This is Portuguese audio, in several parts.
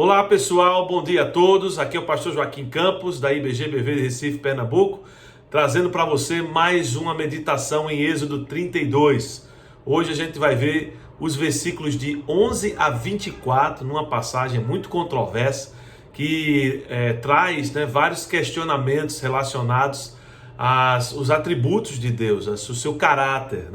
Olá pessoal, bom dia a todos. Aqui é o pastor Joaquim Campos, da IBGBV de Recife, Pernambuco, trazendo para você mais uma meditação em Êxodo 32. Hoje a gente vai ver os versículos de 11 a 24, numa passagem muito controversa, que traz vários questionamentos relacionados aos atributos de Deus, ao seu caráter,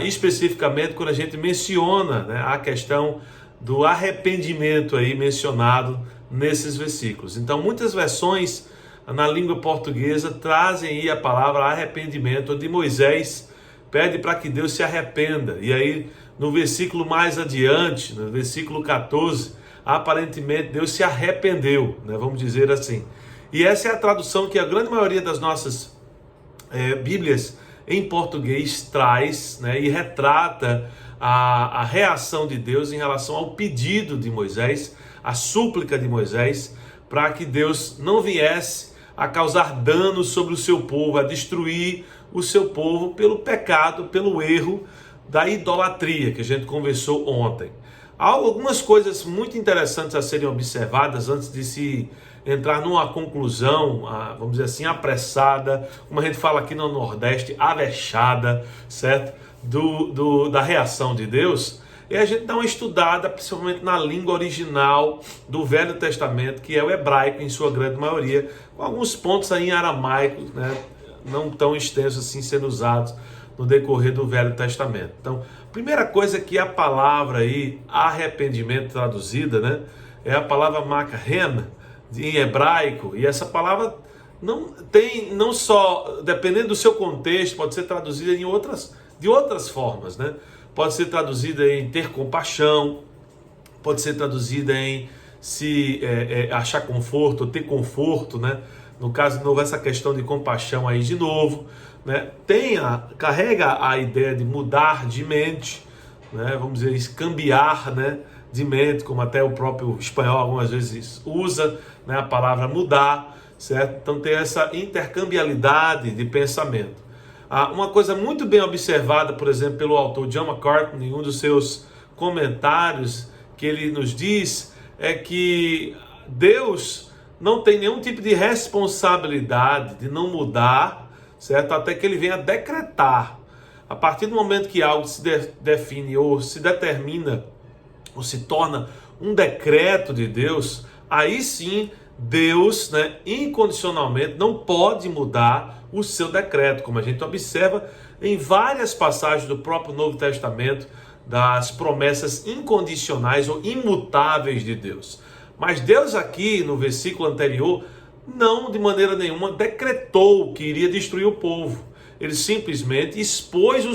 especificamente quando a gente menciona a questão do arrependimento aí mencionado nesses versículos. Então, muitas versões na língua portuguesa trazem aí a palavra arrependimento, onde Moisés pede para que Deus se arrependa. E aí, no versículo mais adiante, no versículo 14, aparentemente Deus se arrependeu, vamos dizer assim. E essa é a tradução que a grande maioria das nossas Bíblias em português traz, e retrata a reação de Deus em relação ao pedido de Moisés, a súplica de Moisés, para que Deus não viesse a causar dano sobre o seu povo, a destruir o seu povo pelo pecado, pelo erro da idolatria que a gente conversou ontem. Há algumas coisas muito interessantes a serem observadas antes de se entrar numa conclusão, vamos dizer assim, apressada, como a gente fala aqui no Nordeste, avexada, certo? Da reação de Deus. E a gente dá uma estudada, principalmente na língua original do Velho Testamento, que é o hebraico em sua grande maioria, com alguns pontos aí em aramaico, não tão extensos assim sendo usados no decorrer do Velho Testamento. Então, primeira coisa que a palavra aí, arrependimento traduzida, é a palavra makhen, em hebraico, e essa palavra não só, dependendo do seu contexto, pode ser traduzida de outras formas, Pode ser traduzida em ter compaixão, pode ser traduzida em se achar conforto, ou ter conforto, No caso, de novo, essa questão de compaixão aí de novo, carrega a ideia de mudar de mente, Vamos dizer isso, cambiar, de mente, como até o próprio espanhol algumas vezes usa, a palavra mudar, certo? Então tem essa intercambiabilidade de pensamento. Uma coisa muito bem observada, por exemplo, pelo autor John MacArthur, em um dos seus comentários, que ele nos diz, é que Deus não tem nenhum tipo de responsabilidade de não mudar, certo? Até que ele venha decretar. A partir do momento que algo se define ou se determina ou se torna um decreto de Deus, aí sim Deus, incondicionalmente não pode mudar o seu decreto, como a gente observa em várias passagens do próprio Novo Testamento, das promessas incondicionais ou imutáveis de Deus. Mas Deus aqui, no versículo anterior, não de maneira nenhuma decretou que iria destruir o povo. Ele simplesmente expôs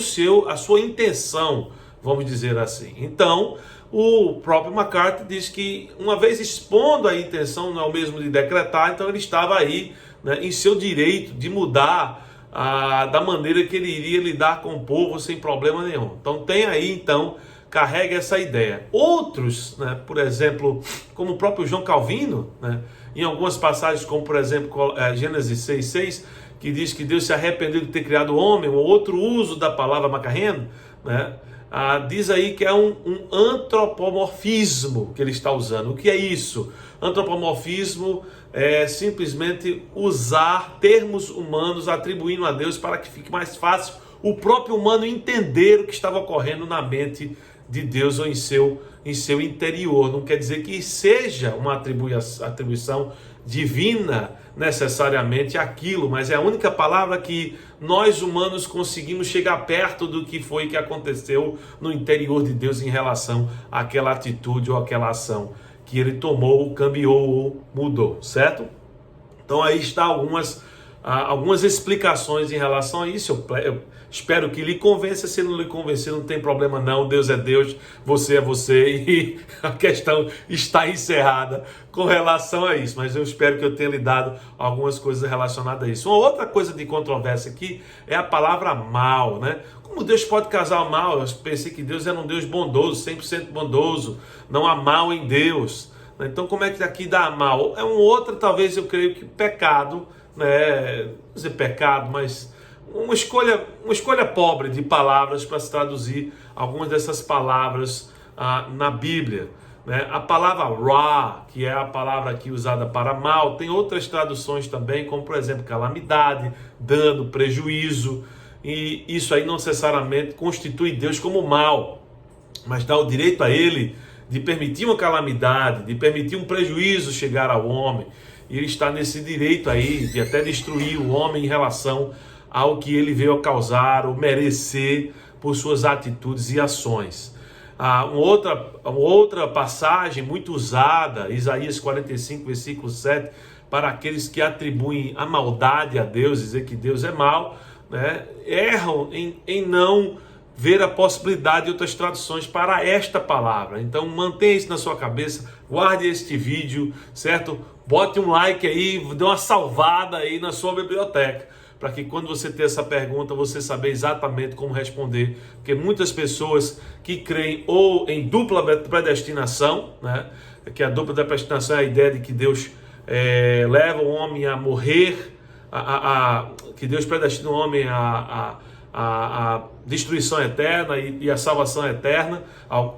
a sua intenção, vamos dizer assim. Então, o próprio MacArthur diz que, uma vez expondo a intenção, não é o mesmo de decretar, então ele estava aí em seu direito de mudar da maneira que ele iria lidar com o povo sem problema nenhum. Então tem aí, carrega essa ideia. Outros, por exemplo, como o próprio João Calvino, em algumas passagens, como por exemplo Gênesis 6:6, que diz que Deus se arrependeu de ter criado o homem, ou outro uso da palavra makhen, diz aí que é um antropomorfismo que ele está usando. O que é isso? Antropomorfismo é simplesmente usar termos humanos atribuindo a Deus para que fique mais fácil o próprio humano entender o que estava ocorrendo na mente de Deus ou em seu interior. Não quer dizer que seja uma atribuição divina necessariamente aquilo, mas é a única palavra que nós humanos conseguimos chegar perto do que foi que aconteceu no interior de Deus em relação àquela atitude ou àquela ação que ele tomou, cambiou ou mudou, certo? Então aí está algumas explicações em relação a isso. Eu espero que lhe convença. Se não lhe convencer, não tem problema não. Deus é Deus, você é você, e a questão está encerrada com relação a isso. Mas eu espero que eu tenha lhe dado algumas coisas relacionadas a isso. Uma outra coisa de controvérsia aqui é a palavra mal, Como Deus pode causar mal? Eu pensei que Deus era um Deus bondoso, 100% bondoso, não há mal em Deus. Então como é que aqui dá mal? É um outro, talvez eu creio que pecado, não dizer pecado, mas uma escolha pobre de palavras para se traduzir algumas dessas palavras na Bíblia. né? A palavra ra, que é a palavra aqui usada para mal, tem outras traduções também, como por exemplo calamidade, dano, prejuízo, e isso aí não necessariamente constitui Deus como mal, mas dá o direito a ele de permitir uma calamidade, de permitir um prejuízo chegar ao homem. E ele está nesse direito aí de até destruir o homem em relação ao que ele veio a causar ou merecer por suas atitudes e ações. Uma outra passagem muito usada, Isaías 45, versículo 7, para aqueles que atribuem a maldade a Deus, dizer que Deus é mau, né? Erram em não ver a possibilidade de outras traduções para esta palavra. Então mantenha isso na sua cabeça, guarde este vídeo, certo? Bote um like aí, dê uma salvada aí na sua biblioteca, para que quando você ter essa pergunta, você saber exatamente como responder, porque muitas pessoas que creem ou em dupla predestinação, né? Que a dupla predestinação é a ideia de que Deus leva o homem a morrer, que Deus predestina o homem a destruição eterna e a salvação eterna.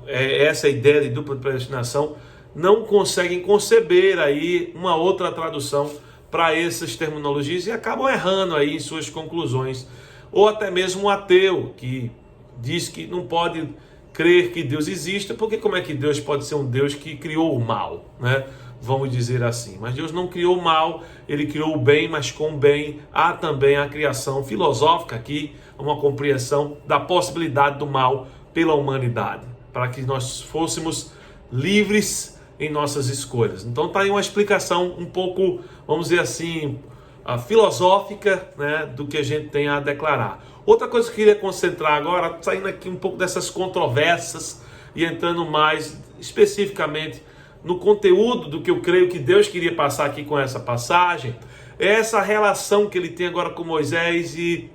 Essa é a ideia de dupla predestinação. Não conseguem conceber aí uma outra tradução para essas terminologias e acabam errando aí em suas conclusões. Ou até mesmo um ateu que diz que não pode crer que Deus exista, porque como é que Deus pode ser um Deus que criou o mal, né? Vamos dizer assim. Mas Deus não criou o mal, ele criou o bem, mas com o bem há também a criação filosófica aqui, uma compreensão da possibilidade do mal pela humanidade, para que nós fôssemos livres em nossas escolhas. Então está aí uma explicação um pouco, vamos dizer assim, filosófica, né, do que a gente tem a declarar. Outra coisa que eu queria concentrar agora, saindo aqui um pouco dessas controvérsias e entrando mais especificamente no conteúdo do que eu creio que Deus queria passar aqui com essa passagem, é essa relação que ele tem agora com Moisés e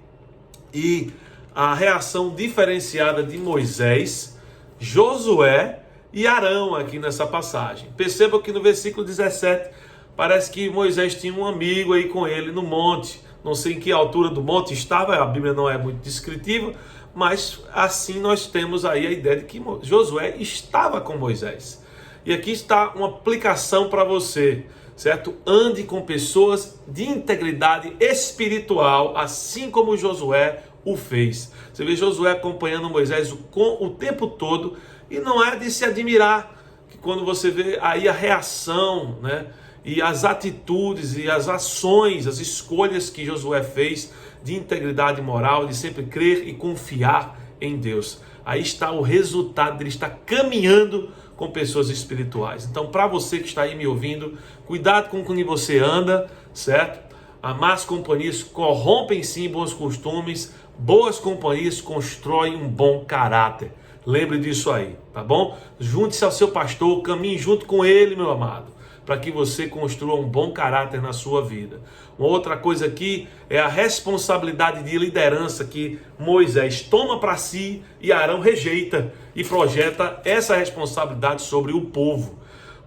a reação diferenciada de Moisés, Josué e Arão aqui nessa passagem. Perceba que no versículo 17 parece que Moisés tinha um amigo aí com ele no monte. Não sei em que altura do monte estava, a Bíblia não é muito descritiva, mas assim nós temos aí a ideia de que Josué estava com Moisés. E aqui está uma aplicação para você, certo? Ande com pessoas de integridade espiritual, assim como Josué o fez. Você vê Josué acompanhando Moisés o tempo todo, e não é de se admirar que quando você vê aí a reação, né, e as atitudes e as ações, as escolhas que Josué fez de integridade moral, de sempre crer e confiar em Deus. Aí está o resultado dele estar caminhando com pessoas espirituais. Então, para você que está aí me ouvindo, cuidado com quem você anda, certo? As más companhias corrompem sim bons costumes, boas companhias constroem um bom caráter. Lembre disso aí, tá bom? Junte-se ao seu pastor, caminhe junto com ele, meu amado, para que você construa um bom caráter na sua vida. Uma outra coisa aqui é a responsabilidade de liderança que Moisés toma para si e Arão rejeita e projeta essa responsabilidade sobre o povo.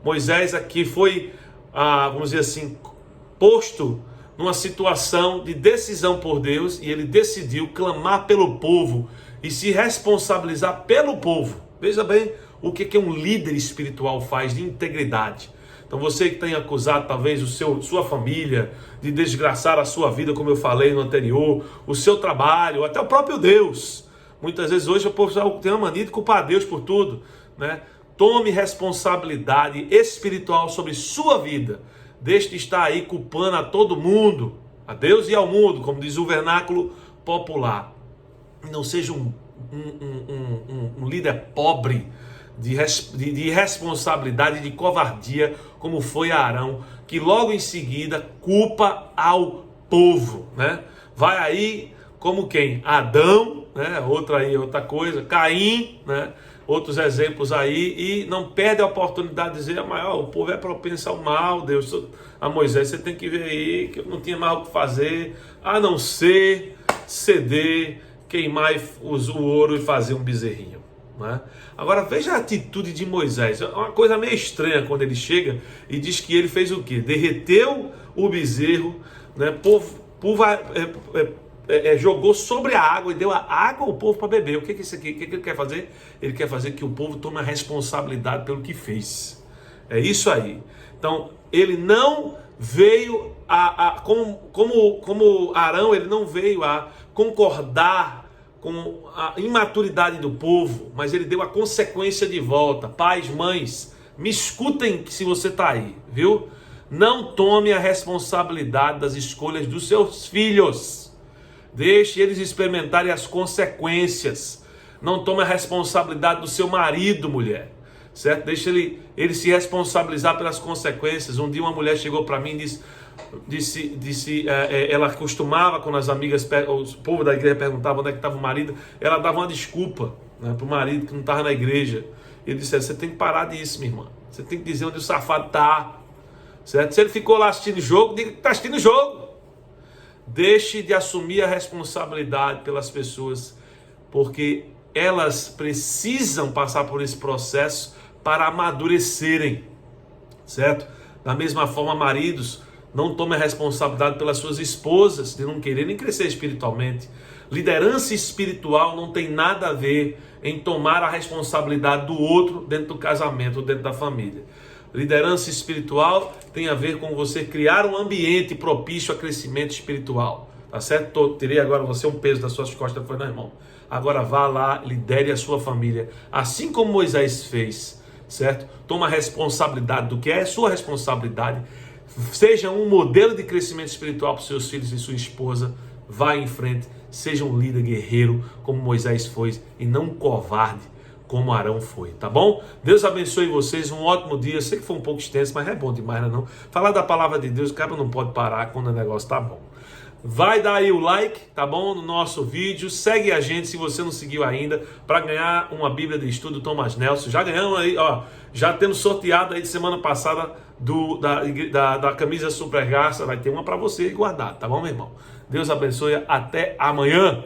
Moisés aqui foi, vamos dizer assim, posto numa situação de decisão por Deus e ele decidiu clamar pelo povo e se responsabilizar pelo povo. Veja bem o que um líder espiritual faz de integridade. Então você que tem acusado talvez sua família de desgraçar a sua vida, como eu falei no anterior, o seu trabalho, até o próprio Deus. Muitas vezes hoje o povo tem uma mania de culpar Deus por tudo, né? Tome responsabilidade espiritual sobre sua vida. Deixe de estar aí culpando a todo mundo, a Deus e ao mundo, como diz o vernáculo popular. Não seja um líder pobre de irresponsabilidade, de covardia, como foi Arão, que logo em seguida culpa ao povo, né? Vai aí como quem? Adão, né? Outra coisa, Caim, né? Outros exemplos aí, e não perde a oportunidade de dizer, mas o povo é propenso ao mal, Deus, a Moisés, você tem que ver aí que eu não tinha mais o que fazer, a não ser ceder, queimar o ouro e fazer um bezerrinho, né? Agora veja a atitude de Moisés, é uma coisa meio estranha quando ele chega e diz que ele fez o quê? Derreteu o bezerro, né? jogou sobre a água e deu a água ao povo para beber. O que é isso aqui? O que ele quer fazer? Ele quer fazer que o povo tome a responsabilidade pelo que fez. É isso aí. Então, ele não veio como Arão, ele não veio a concordar com a imaturidade do povo, mas ele deu a consequência de volta. Pais, mães, me escutem se você está aí, viu? Não tome a responsabilidade das escolhas dos seus filhos. Deixe eles experimentarem as consequências. Não tome a responsabilidade do seu marido, mulher. Certo? Deixe ele se responsabilizar pelas consequências. Um dia uma mulher chegou para mim e disse ela costumava, quando as amigas, o povo da igreja perguntava onde é que estava o marido, ela dava uma desculpa, né, para o marido que não estava na igreja. Ele disse: você tem que parar disso, minha irmã. Você tem que dizer onde o safado está. Certo? Se ele ficou lá assistindo o jogo, diga que está assistindo o jogo. Deixe de assumir a responsabilidade pelas pessoas, porque elas precisam passar por esse processo para amadurecerem, certo? Da mesma forma, maridos, não tomem a responsabilidade pelas suas esposas, de não quererem crescer espiritualmente. Liderança espiritual não tem nada a ver em tomar a responsabilidade do outro dentro do casamento, dentro da família. Liderança espiritual tem a ver com você criar um ambiente propício a crescimento espiritual. Tá certo? Tirei agora você um peso das suas costas, foi, não, irmão? Agora vá lá, lidere a sua família, assim como Moisés fez, certo? Toma a responsabilidade do que é sua responsabilidade. Seja um modelo de crescimento espiritual para os seus filhos e sua esposa. Vá em frente, seja um líder guerreiro como Moisés foi e não um covarde como Arão foi, tá bom? Deus abençoe vocês, um ótimo dia. Sei que foi um pouco extenso, mas é bom demais, não? Falar da palavra de Deus, o cara não pode parar quando o negócio tá bom. Vai dar aí o like, tá bom? No nosso vídeo. Segue a gente se você não seguiu ainda, para ganhar uma Bíblia de Estudo Thomas Nelson. Já ganhamos aí, ó. Já temos sorteado aí de semana passada da camisa Super Graça. Vai ter uma para você guardar, tá bom, meu irmão? Deus abençoe. Até amanhã.